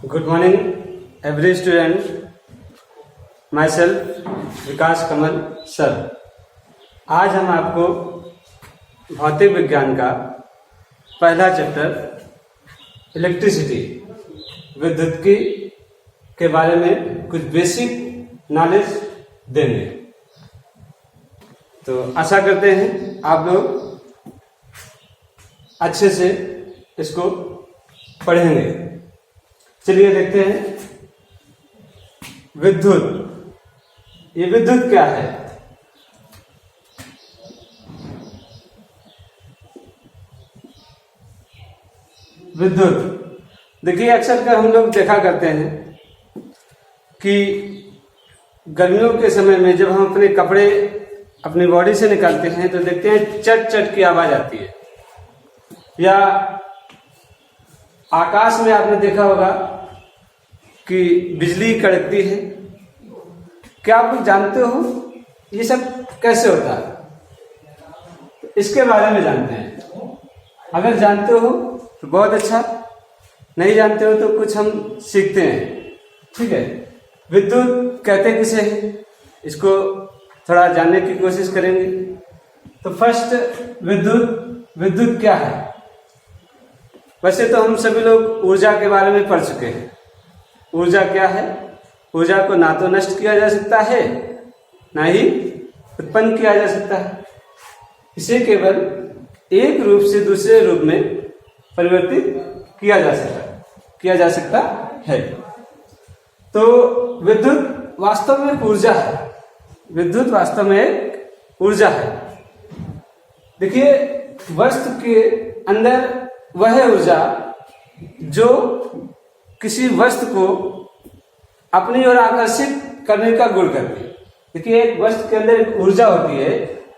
Good morning every student. My self Vikas Kamal sir. आज हम आपको भौतिक विज्ञान का पहला चैप्टर इलेक्ट्रिसिटी विद्युत के बारे में कुछ बेसिक नॉलेज देंगे। तो आशा करते हैं आप लोग अच्छे से इसको पढ़ेंगे। चलिए देखते हैं विद्युत। ये विद्युत क्या है? विद्युत देखिए, अक्सर कर हम लोग देखा करते हैं कि गर्मियों के समय में जब हम अपने कपड़े अपनी बॉडी से निकालते हैं तो देखते हैं चट चट की आवाज आती है। या आकाश में आपने देखा होगा कि बिजली कड़कती है। क्या आप लोग जानते हो ये सब कैसे होता है? इसके बारे में जानते हैं। अगर जानते हो तो बहुत अच्छा, नहीं जानते हो तो कुछ हम सीखते हैं। ठीक है, विद्युत कहते किसे हैं इसको थोड़ा जानने की कोशिश करेंगे। तो फर्स्ट, विद्युत क्या है? वैसे तो हम सभी लोग ऊर्जा के बारे में पढ़ चुके हैं। ऊर्जा क्या है? ऊर्जा को ना तो नष्ट किया जा सकता है ना ही उत्पन्न किया जा सकता है। इसे केवल एक रूप से दूसरे रूप में परिवर्तित किया जा सकता है। तो विद्युत वास्तव में ऊर्जा है। विद्युत वास्तव में एक ऊर्जा है। देखिए, वस्तु के अंदर वह ऊर्जा जो किसी वस्तु को अपनी ओर आकर्षित करने का गुण करती है। देखिए, एक वस्तु के अंदर एक ऊर्जा होती है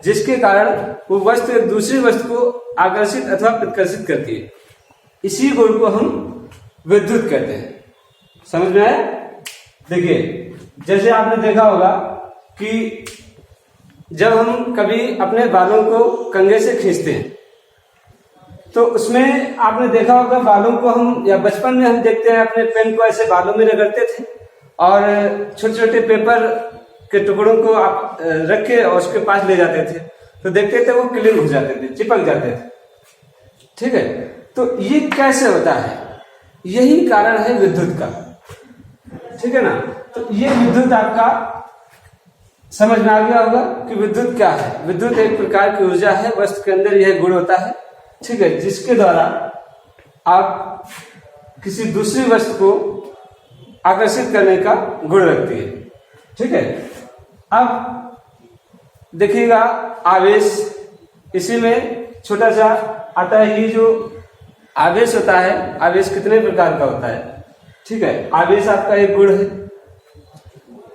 जिसके कारण वो वस्तु एक दूसरी वस्तु को आकर्षित अथवा प्रतिकर्षित करती है। इसी गुण को हम विद्युत कहते हैं। समझ में आया? देखिए, जैसे आपने देखा होगा कि जब हम कभी अपने बालों को कंघे से खींचते हैं तो उसमें आपने देखा होगा बालों को हम, या बचपन में हम देखते हैं अपने पेन को ऐसे बालों में रगड़ते थे और छोटे छोटे पेपर के टुकड़ों को आप रख के और उसके पास ले जाते थे तो देखते थे वो क्लीन हो जाते थे, चिपक जाते थे। ठीक है, तो ये कैसे होता है? यही कारण है विद्युत का। ठीक है ना? तो ये विद्युत आपका समझ में आ गया होगा कि विद्युत क्या है। विद्युत एक प्रकार की ऊर्जा है, वस्तु के अंदर यह गुण होता है। ठीक है, जिसके द्वारा आप किसी दूसरी वस्तु को आकर्षित करने का गुण रखती है। ठीक है, अब देखिएगा आवेश, इसी में छोटा सा आता है। ये जो आवेश होता है, आवेश कितने प्रकार का होता है? ठीक है, आवेश आपका एक गुण है।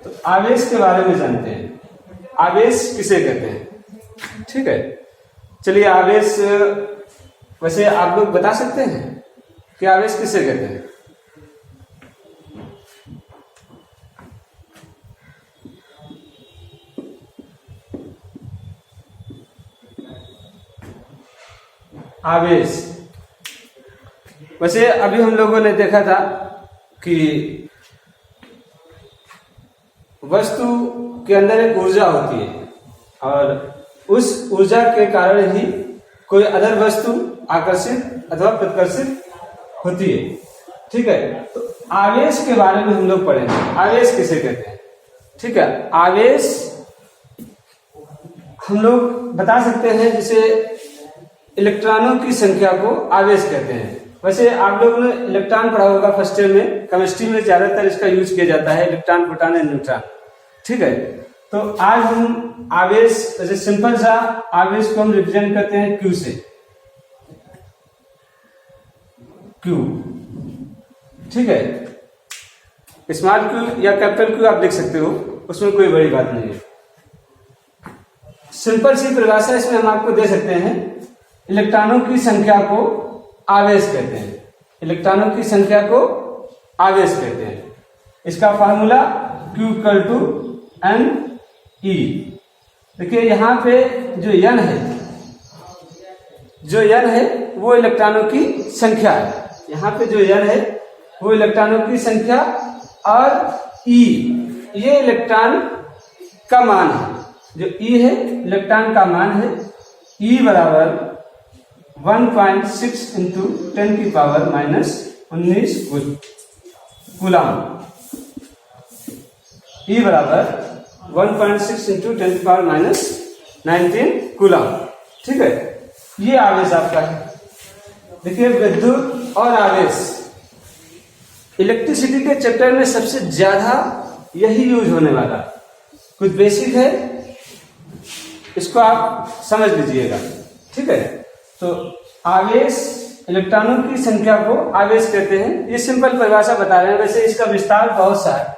तो आवेश के बारे में जानते हैं। आवेश किसे कहते हैं? ठीक है, चलिए आवेश, वैसे आप लोग बता सकते हैं कि आवेश किसे कहते हैं? आवेश, वैसे अभी हम लोगों ने देखा था कि वस्तु के अंदर एक ऊर्जा होती है और उस ऊर्जा के कारण ही कोई अदर वस्तु आकर्षित अथवा प्रतिकर्षित होती है। ठीक है, तो आवेश के बारे में हम लोग पढ़ेंगे। आवेश किसे कहते हैं? ठीक है, आवेश हम लोग बता सकते हैं, जैसे इलेक्ट्रॉनों की संख्या को आवेश कहते हैं। वैसे आप लोगों ने इलेक्ट्रॉन पढ़ा होगा फर्स्ट ईयर में। केमिस्ट्री में ज्यादातर इसका यूज किया जाता है, इलेक्ट्रॉन, प्रोटॉन एंड न्यूट्रॉन। ठीक है, तो आज हम आवेश, जैसे सिंपल सा आवेश को हम रिप्रेजेंट करते हैं क्यू से। क्यू, ठीक है, स्मॉल क्यू या कैपिटल क्यू आप लिख सकते हो, उसमें कोई बड़ी बात नहीं है। सिंपल सी परिभाषा इसमें हम आपको दे सकते हैं। इलेक्ट्रॉनों की संख्या को आवेश कहते हैं। इलेक्ट्रॉनों की संख्या को आवेश कहते हैं। इसका फार्मूला Q = NE। देखिए, यहां पे जो N है वो इलेक्ट्रॉनों की संख्या है। यहाँ पे जो n है वो इलेक्ट्रॉनों की संख्या, और E ये इलेक्ट्रॉन का मान है। जो E है इलेक्ट्रॉन का मान है। E बराबर 1.6 इंटू 10⁻⁻19 कूलाम। E बराबर 1.6 इंटू 10⁻⁻19 कूलाम। ठीक है, ये आवेश आपका है। देखिए विद्युत और आवेश, इलेक्ट्रिसिटी के चैप्टर में सबसे ज्यादा यही यूज होने वाला। कुछ बेसिक है, इसको आप समझ लीजिएगा। ठीक है, तो आवेश, इलेक्ट्रॉनों की संख्या को आवेश कहते हैं। ये सिंपल परिभाषा बता रहे हैं, वैसे इसका विस्तार बहुत सा है।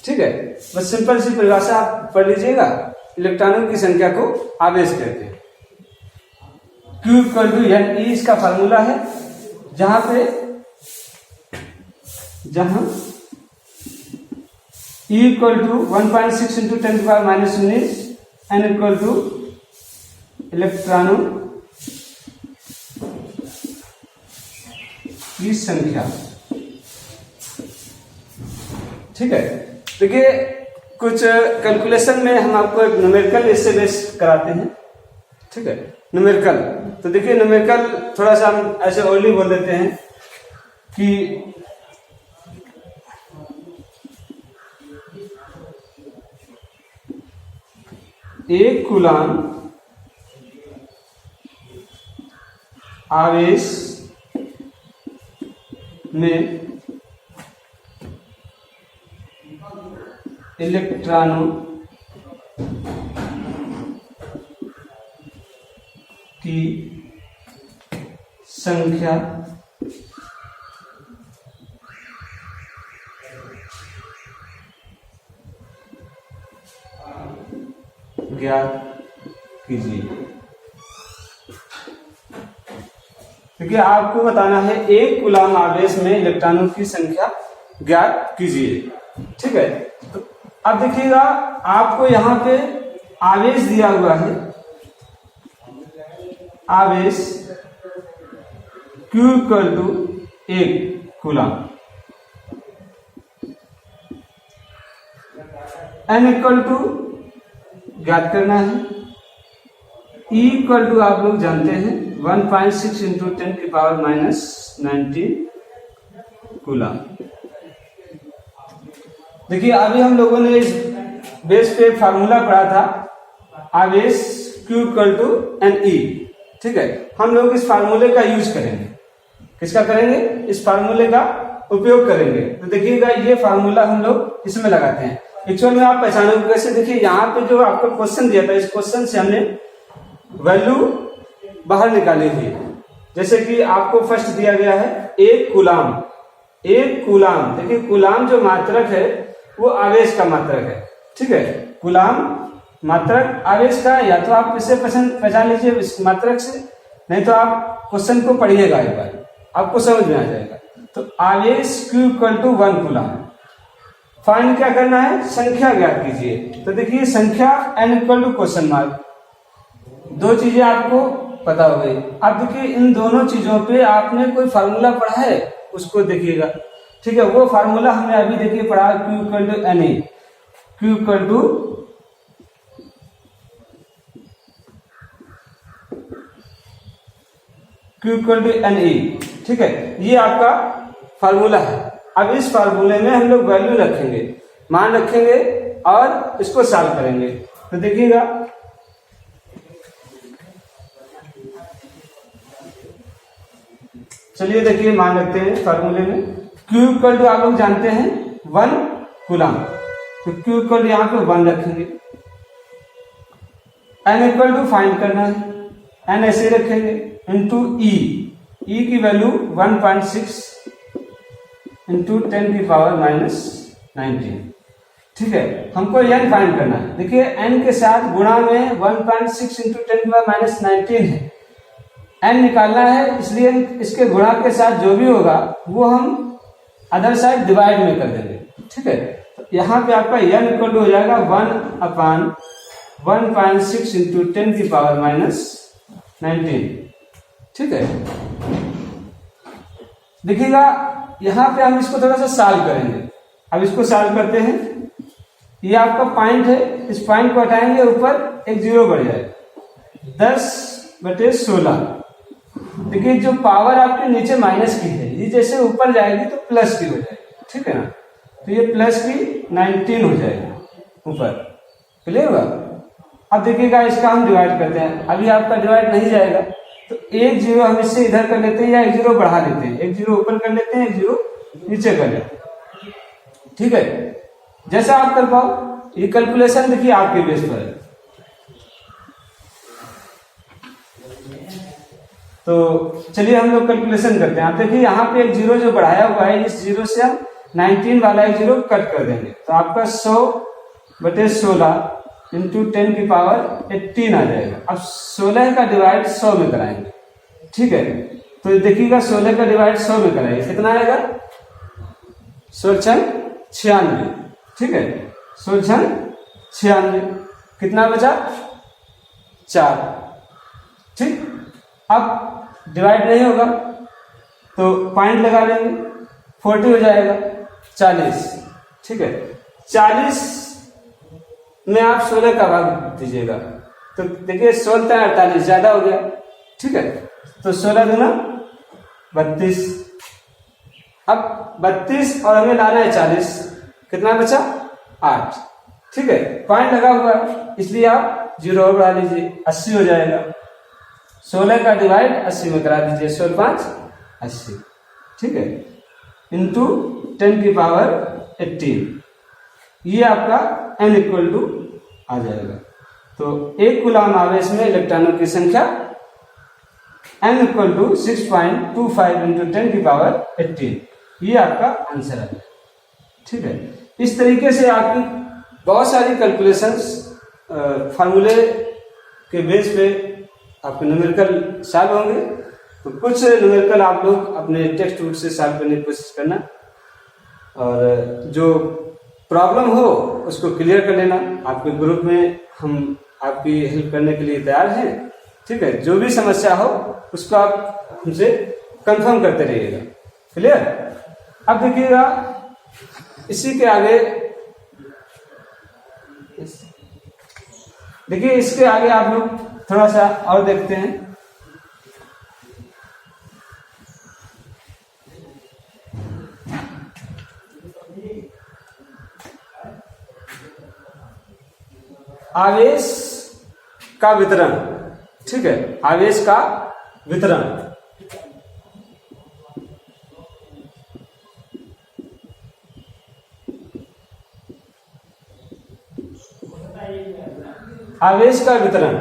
ठीक है, बस सिंपल सी परिभाषा आप पढ़ लीजिएगा। इलेक्ट्रॉनों की संख्या को आवेश कहते हैं। Q equal to N, E इसका फार्मूला है, जहां E equal to 1.6 into 10⁻⁻19, N equal to इलेक्ट्रॉनों की संख्या। ठीक है, देखिए कुछ कैलकुलेशन में हम आपको एक न्यूमेरिकल इससे बेस कराते हैं। ठीक है, न्यूमेरिकल, तो देखिए न्यूमेरिकल थोड़ा सा हम ऐसे ओनली बोल देते हैं कि एक कूलाम आवेश में इलेक्ट्रॉनों की संख्या ज्ञात कीजिए। देखिए आपको बताना है एक कूलाम आवेश में इलेक्ट्रॉनों की संख्या ज्ञात कीजिए। ठीक है, तो अब देखिएगा आपको यहां पे आवेश दिया हुआ है, आवेश Q equal to 1 coulomb, N equal to ज्ञात करना है, E इक्वल टू आप लोग जानते हैं 1.6 इंटू 10⁻⁻19 कूलाम। देखिए अभी हम लोगों ने इस बेस पे फार्मूला पढ़ा था, आवेश Q इक्वल टू NE। ठीक है, हम लोग इस फार्मूले का यूज करेंगे। किसका करेंगे? इस फार्मूले का उपयोग करेंगे। तो देखिएगा ये फार्मूला हम लोग इसमें लगाते हैं। एक्चुअल में आप पहचानोगे कैसे? देखिए यहाँ पे जो आपको क्वेश्चन दिया था, इस क्वेश्चन से हमने वैल्यू बाहर निकाली थी। जैसे कि आपको फर्स्ट दिया गया है एक कूलाम। एक कूलाम, देखिए कूलाम जो मात्रक है वो आवेश का मात्रक है। ठीक है, कूलाम मात्रक आवेश का, या तो आप इसे पहचान लीजिए इस मात्रक से, नहीं तो आप क्वेश्चन को पढ़िएगा एक बार, आपको समझ में आ जाएगा। तो आवेश Q equal to 1 coulomb. Find क्या करना है? संख्या ज्ञात कीजिए। तो देखिए संख्या n equal to question mark, दो चीजें आपको पता हो गई। अब देखिए इन दोनों चीजों पे आपने कोई फार्मूला पढ़ा है उसको देखिएगा। ठीक है, वो फार्मूला हमने अभी देखिए पढ़ा, Q equal to NA, Q equal to NE। ठीक है, ये आपका फार्मूला है। अब इस फार्मूले में हम लोग वैल्यू रखेंगे, मान रखेंगे और इसको सॉल्व करेंगे। तो देखिएगा चलिए देखिए मान रखते हैं फार्मूले में। Q इक्वल टू आप लोग जानते हैं 1 कूलाम, तो Q इक्वल टू यहाँ पे 1 रखेंगे। N इक्वल टू फाइंड करना है, N ऐसे रखेंगे इंटू E की वैल्यू 1.6 इंटू 10⁻⁻19। ठीक है, हमको n फाइंड करना है। देखिए n के साथ गुणा में 1.6 इंटू 10⁻⁻19 है, n निकालना है, इसलिए इसके गुणा के साथ जो भी होगा वो हम अदर साइड डिवाइड में कर देंगे। ठीक है, तो यहाँ पे आपका n इक्वल टू हो जाएगा 1/1.6 इंटू 10⁻⁻19। ठीक है, देखिएगा यहाँ पे हम इसको थोड़ा सा सॉल्व करेंगे। अब इसको सॉल्व करते हैं। ये आपका पॉइंट है, इस पॉइंट को हटाएंगे, ऊपर एक जीरो बढ़ जाएगा, 10/16। देखिए जो पावर आपके नीचे माइनस की है, ये जैसे ऊपर जाएगी तो प्लस की हो जाएगी, ठीक है ना। तो ये प्लस की 19 हो जाएगी ऊपर, क्लियर हुआ। अब देखिएगा इसका हम डिवाइड करते हैं। अभी आपका डिवाइड नहीं जाएगा तो एक जीरो हम इससे इधर कर लेते हैं या एक जीरो बढ़ा लेते हैं, एक जीरो ऊपर कर लेते हैं, एक जीरो नीचे कर लेते हैं, ठीक है। जैसा आप कर पाओ, ये कैलकुलेशन देखिए आपके बेस पर है। तो चलिए हम लोग कैलकुलेशन करते हैं। आप देखिए यहाँ पे एक जीरो जो बढ़ाया हुआ है, इस जीरो से हम 19 वाला एक जीरो कट कर देंगे, तो आपका 100/16 इंटू 10 की पावर 18 आ जाएगा। अब 16 का डिवाइड 100 में कराएंगे, ठीक है। तो देखिएगा 16 का डिवाइड 100 में कराएंगे, कितना आएगा? 96, ठीक है। 96, कितना बचा? 4, ठीक। अब डिवाइड नहीं होगा तो पॉइंट लगा लेंगे, 40 हो जाएगा, 40, ठीक है। 40 में आप 16 का भाग दीजिएगा, तो देखिए 16 48 ज्यादा हो गया, ठीक है। तो 16 दूना 32। अब 32 और हमें लाना है 40, कितना बचा? 8, ठीक है। पॉइंट लगा हुआ है इसलिए आप जीरो और बढ़ा लीजिए, 80 हो जाएगा। 16 का डिवाइड 80 में करा दीजिए, 16×5 = 80, ठीक है, इंटू 10 की पावर 18। ये आपका n = आ जाएगा। तो एक कूलाम आवेश में इलेक्ट्रॉनों की संख्या n = 6.25 इंटू 10 की पावर 18। ये आपका आंसर है, ठीक है। इस तरीके से आपकी बहुत सारी कैलकुलेशंस फार्मूले के बेस पे आपके न्यूमेरिकल सॉल्व होंगे। तो कुछ न्यूमेरिकल आप लोग अपने टेक्स्ट बुक से सॉल्व करने की कोशिश करना, और जो प्रॉब्लम हो उसको क्लियर कर लेना। आपके ग्रुप में हम आपकी हेल्प करने के लिए तैयार हैं, ठीक है। जो भी समस्या हो उसको आप हमसे कंफर्म करते रहिएगा, क्लियर। अब देखिएगा इसी के आगे, देखिए इसके आगे आप लोग थोड़ा सा और देखते हैं। आवेश का वितरण, ठीक है, आवेश का वितरण। आवेश का वितरण,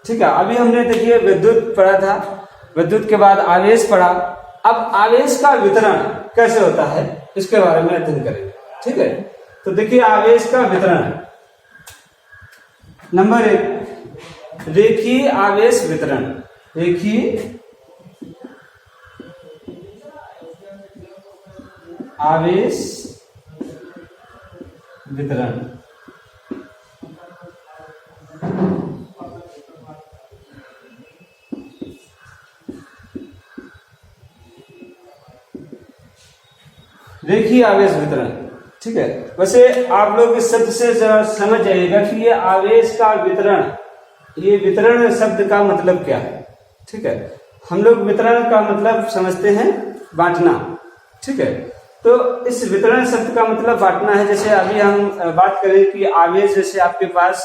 ठीक है। अभी हमने देखिए विद्युत पढ़ा था, विद्युत के बाद आवेश पढ़ा। अब आवेश का वितरण कैसे होता है इसके बारे में अध्ययन करेंगे, ठीक है। तो देखिए आवेश का वितरण, नंबर 1 रेखीय आवेश वितरण। रेखीय आवेश वितरण, रेखीय आवेश वितरण, ठीक है। वैसे आप लोग इस शब्द से जरा समझ जाइएगा कि ये आवेश का वितरण, ये वितरण शब्द का मतलब क्या है, ठीक है। हम लोग वितरण का मतलब समझते हैं बांटना, ठीक है। तो इस वितरण शब्द का मतलब बांटना है। जैसे अभी हम बात करें कि आवेश, जैसे आपके पास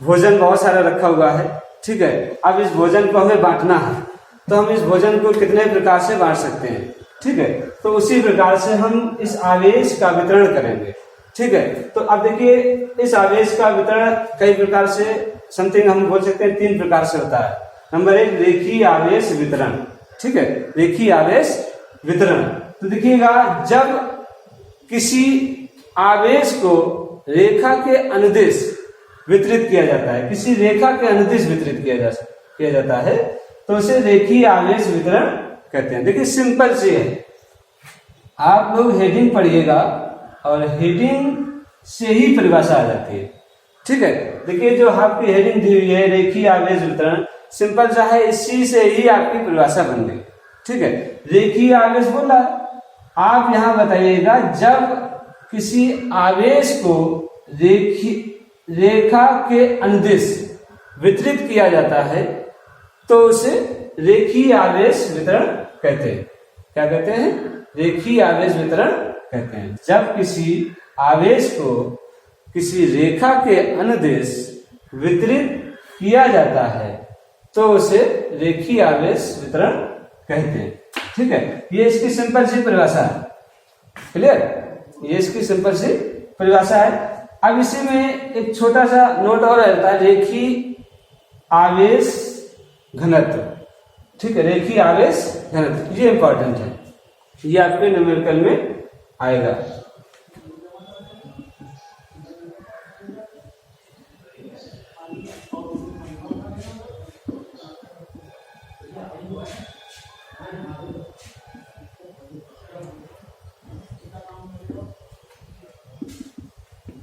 भोजन बहुत सारा रखा हुआ है, ठीक है। अब इस भोजन को हमें बांटना है, तो हम इस भोजन को कितने प्रकार से बांट सकते हैं, ठीक है। तो उसी प्रकार से हम इस आवेश का वितरण करेंगे, ठीक है। तो अब देखिए इस आवेश का वितरण कई प्रकार से, समथिंग हम बोल सकते हैं 3 प्रकार से होता है। नंबर 1 रेखीय आवेश वितरण, ठीक है, रेखीय आवेश वितरण। तो देखिएगा जब किसी आवेश को रेखा के अनुदिश वितरित किया जाता है, किसी रेखा के अनुदिश वितरित किया जाता है, तो उसे रेखीय आवेश वितरण कहते हैं। देखिए सिंपल सी है, आप लोग हेडिंग पढ़िएगा और हेडिंग से ही परिभाषा आ जाती है, ठीक है। देखिए जो आपकी हेडिंग दी हुई है रेखीय आवेश वितरण, सिंपल सा है, इसी से ही आपकी परिभाषा बन गई, ठीक है। रेखीय आवेश बोला, आप यहां बताइएगा जब किसी आवेश को रेखा के अनुदिश वितरित किया जाता है तो उसे रेखीय आवेश वितरण कहते हैं। क्या कहते हैं? रेखीय आवेश वितरण कहते हैं। जब किसी आवेश को किसी रेखा के अनुदिश वितरित किया जाता है तो उसे रेखीय आवेश वितरण कहते हैं। ठीक है, ये इसकी सिंपल सी परिभाषा है। क्लियर? ये इसकी सिंपल सी परिभाषा है। अब इसी में एक छोटा सा नोट और रहता है, रेखीय आवेश घनत्व। ठीक है, रेखीय आवेश घनत्व, ये इंपॉर्टेंट है, ये आपके न्यूमेरिकल में आएगा।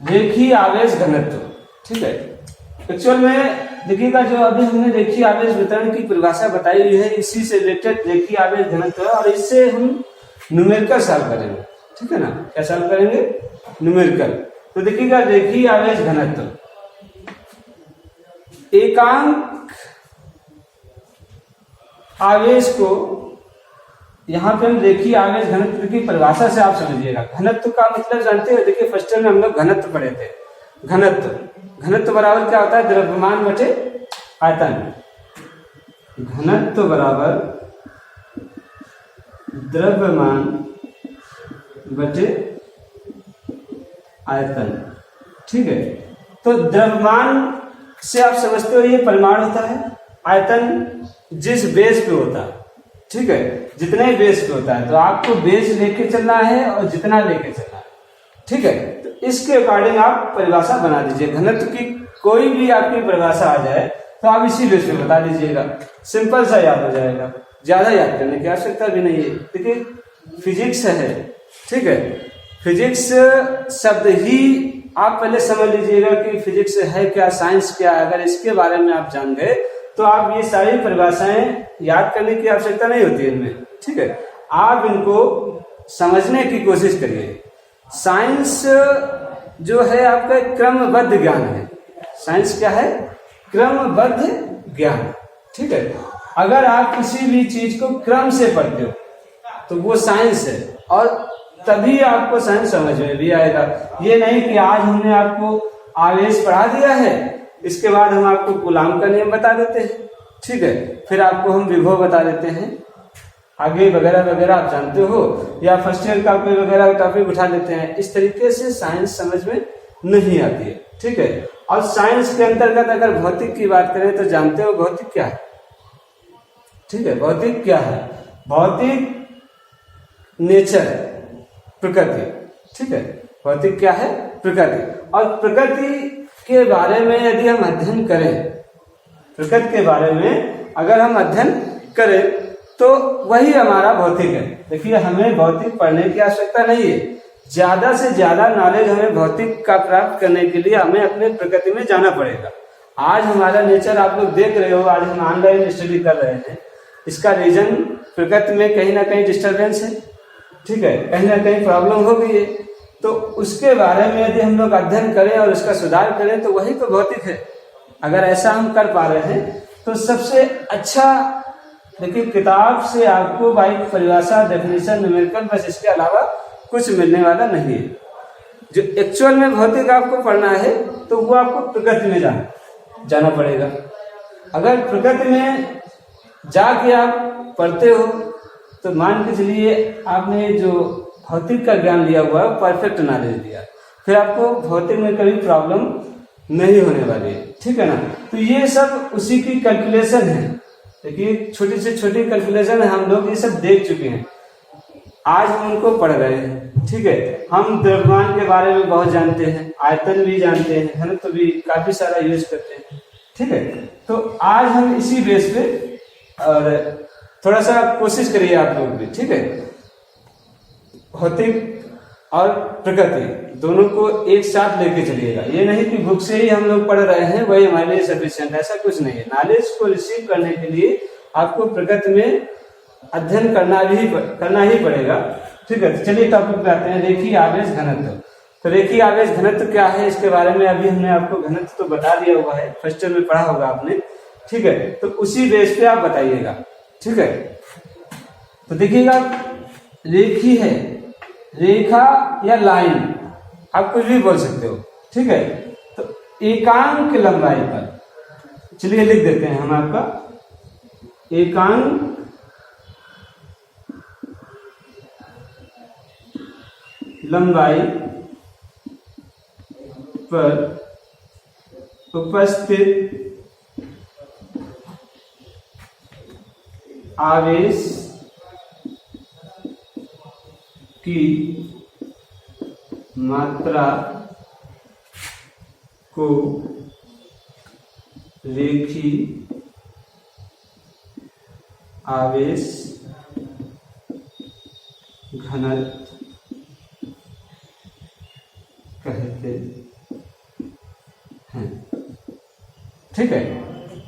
रेखीय आवेश घनत्व। ठीक है, एक्चुअल में देखिएगा जो अभी हमने रेखीय आवेश वितरण की परिभाषा बताई हुई है, इसी से रिलेटेड रेखीय आवेश घनत्व है और इससे हम न्यूमेरिकल सॉल्व करेंगे। ठीक है ना, क्या सॉल्व करेंगे? न्यूमेरिकल। तो देखिएगा रेखीय आवेश घनत्व, एकांक आवेश को यहां पे हम रेखीय आवेश घनत्व की परिभाषा से आप समझिएगा। घनत्व का मतलब जानते हो? देखिए फर्स्ट ईयर में हम लोग घनत्व पढ़े थे। घनत्व बराबर क्या होता है? द्रव्यमान बटे आयतन। घनत्व बराबर द्रव्यमान बटे आयतन। ठीक है, तो द्रव्यमान से आप समझते हो ये परिमाण होता है, आयतन जिस बेस पे होता है। ठीक है, जितने बेस पे होता है तो आपको बेस लेके चलना है और जितना लेके चलना है। ठीक है, तो इसके अकॉर्डिंग आप परिभाषा बना दीजिए। घनत्व की कोई भी आपकी परिभाषा आ जाए तो आप इसी बेस पे बता दीजिएगा, सिंपल सा याद हो जाएगा, ज्यादा याद करने की आवश्यकता भी नहीं है। देखिए फिजिक्स है। ठीक है, फिजिक्स शब्द ही आप पहले समझ लीजिएगा कि फिजिक्स है क्या, साइंस क्या है। अगर इसके बारे में आप जान गए तो आप ये सारी परिभाषाएं याद करने की आवश्यकता नहीं होती है इनमें। ठीक है, आप इनको समझने की कोशिश करिए। साइंस जो है आपका क्रमबद्ध ज्ञान है। साइंस क्या है? क्रमबद्ध ज्ञान। ठीक है, अगर आप किसी भी चीज को क्रम से पढ़ते हो तो वो साइंस है और तभी आपको साइंस समझ में भी आएगा। ये नहीं कि आज हमने आपको आवेश पढ़ा दिया है, इसके बाद हम आपको कूलाम का नियम बता देते हैं। ठीक है, फिर आपको हम विभव बता देते हैं, आगे वगैरह वगैरह आप जानते हो, या फर्स्ट ईयर का कोई वगैरह टॉपिक उठा देते हैं। इस तरीके से साइंस समझ में नहीं आती है। ठीक है, और साइंस के अंतर्गत अगर भौतिक की बात करें तो जानते हो भौतिक क्या है? ठीक है, भौतिक क्या है? भौतिक नेचर है, प्रकृति। ठीक है, भौतिक क्या है? प्रकृति। और प्रकृति के बारे में यदि हम अध्ययन करें, प्रकृति के बारे में अगर हम अध्ययन करें तो वही हमारा भौतिक है। देखिए हमें भौतिक पढ़ने की आवश्यकता नहीं है, ज्यादा से ज्यादा नॉलेज हमें भौतिक का प्राप्त करने के लिए हमें अपने प्रकृति में जाना पड़ेगा। आज हमारा नेचर आप लोग देख रहे हो, आज हम ऑनलाइन स्टडी कर रहे हैं, इसका रीजन प्रकृति में कहीं ना कहीं डिस्टर्बेंस है। ठीक है, कहीं ना कहीं प्रॉब्लम हो गई है, तो उसके बारे में यदि हम लोग अध्ययन करें और उसका सुधार करें तो वही तो भौतिक है। अगर ऐसा हम कर पा रहे हैं तो सबसे अच्छा, देखिए किताब से आपको बाई परिभाषा, डेफिनेशन, न्यूमेरिकल, बस इसके अलावा कुछ मिलने वाला नहीं है। जो एक्चुअल में भौतिक आपको पढ़ना है तो वो आपको प्रकृति में जाना पड़ेगा। अगर प्रकृति में जाके आप पढ़ते हो तो मान के चलिए आपने जो भौतिक का ज्ञान लिया हुआ है परफेक्ट नॉलेज दिया, फिर आपको भौतिक में कभी प्रॉब्लम नहीं होने वाली है। ठीक है ना, तो ये सब उसी की कैलकुलेशन है। देखिए छोटी से छोटी कैलकुलेशन है, हम लोग ये सब देख चुके हैं, आज हम उनको पढ़ रहे हैं। ठीक है, हम द्रव्यमान के बारे में बहुत जानते हैं, आयतन भी जानते हैं, घनत्व भी काफी सारा यूज करते हैं। ठीक है, तो आज हम इसी बेस पे और थोड़ा सा कोशिश करिए आप लोग भी। ठीक है, भौतिक और प्रकृति दोनों को एक साथ लेके चलिएगा। ये नहीं कि बुक से ही हम लोग पढ़ रहे हैं वही हमारे लिए सफिशिएंट, ऐसा कुछ नहीं है। नॉलेज को रिसीव करने के लिए आपको प्रकृति में अध्ययन करना ही पड़ेगा। ठीक है, तो चलिए टॉपिक पे आते हैं, रेखीय आवेश घनत्व। तो रेखीय आवेश घनत्व क्या है, इसके बारे में अभी हमने आपको घनत्व तो बता दिया हुआ है, फर्स्ट ईयर में पढ़ा होगा आपने, ठीक है। तो उसी बेस पे आप बताइएगा, ठीक है। तो देखिएगा, रेखीय है, रेखा या लाइन आप कुछ भी बोल सकते हो, ठीक है। तो एकांक लंबाई पर, चलिए लिख देते हैं हम आपका, एकांक लंबाई पर उपस्थित आवेश की मात्रा को रेखीय आवेश घनत्व कहते हैं, ठीक है।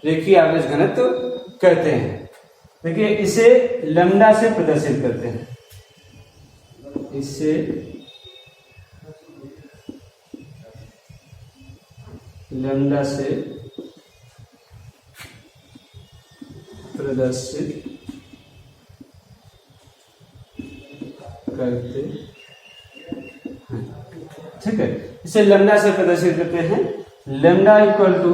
रेखीय आवेश घनत्व कहते हैं। देखिए, इसे लैम्डा से प्रदर्शित करते हैं, इसे लैम्डा से प्रदर्शित करते हैं, ठीक है। इसे लैम्डा से प्रदर्शित करते हैं, lambda equal to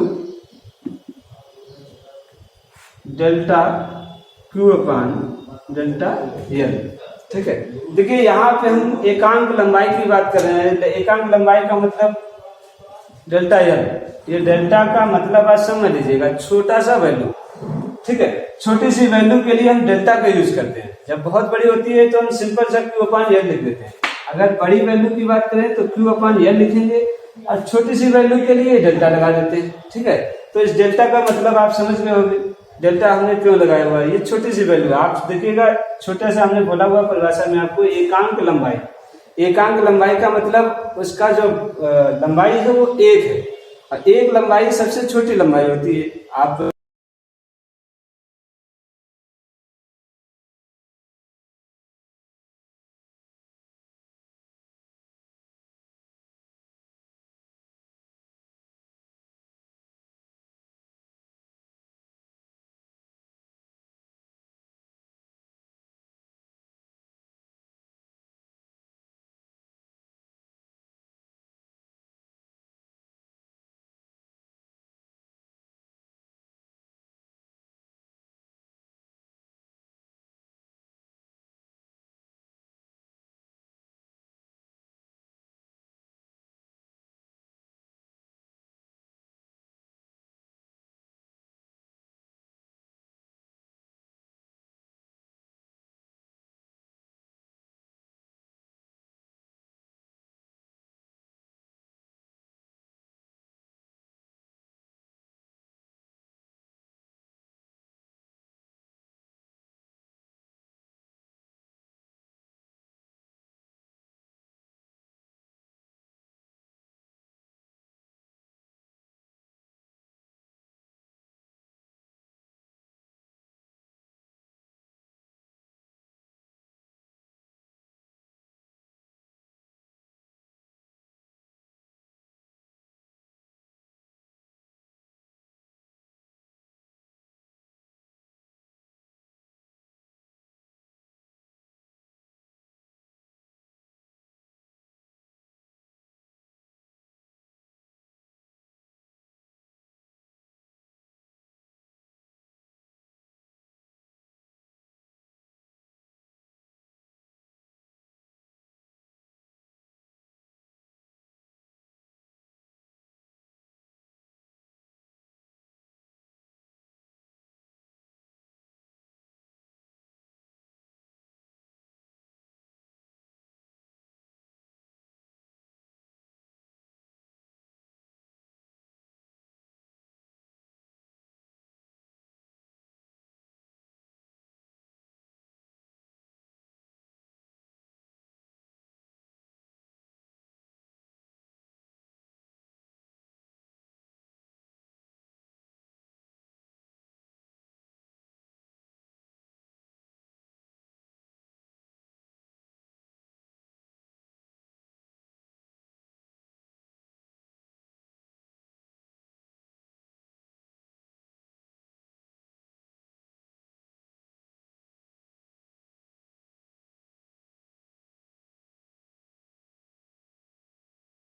delta Q upon delta L, ठीक है। देखिए, यहाँ पे हम एकांक लंबाई की बात कर रहे हैं। एकांक लंबाई का मतलब डेल्टा एल, ये डेल्टा का मतलब आप समझ लीजिएगा, छोटा सा वैल्यू, ठीक है। छोटी सी वैल्यू के लिए हम डेल्टा का यूज करते हैं। जब बहुत बड़ी होती है तो हम सिंपल सा क्यू अपान एल लिख देते हैं। अगर बड़ी वैल्यू की बात करें तो क्यू अपान एल लिखेंगे, और छोटी सी वैल्यू के लिए डेल्टा लगा देते हैं, ठीक है। तो इस डेल्टा का मतलब आप समझ गए होंगे, डेल्टा हमने क्यों लगाया हुआ है। ये छोटी सी वैल्यू, आप देखिएगा, छोटे से हमने बोला हुआ परिभाषा में आपको, एकांक लंबाई। एकांक लंबाई का मतलब उसका जो लंबाई है वो एक है, और एक लंबाई सबसे छोटी लंबाई होती है। आप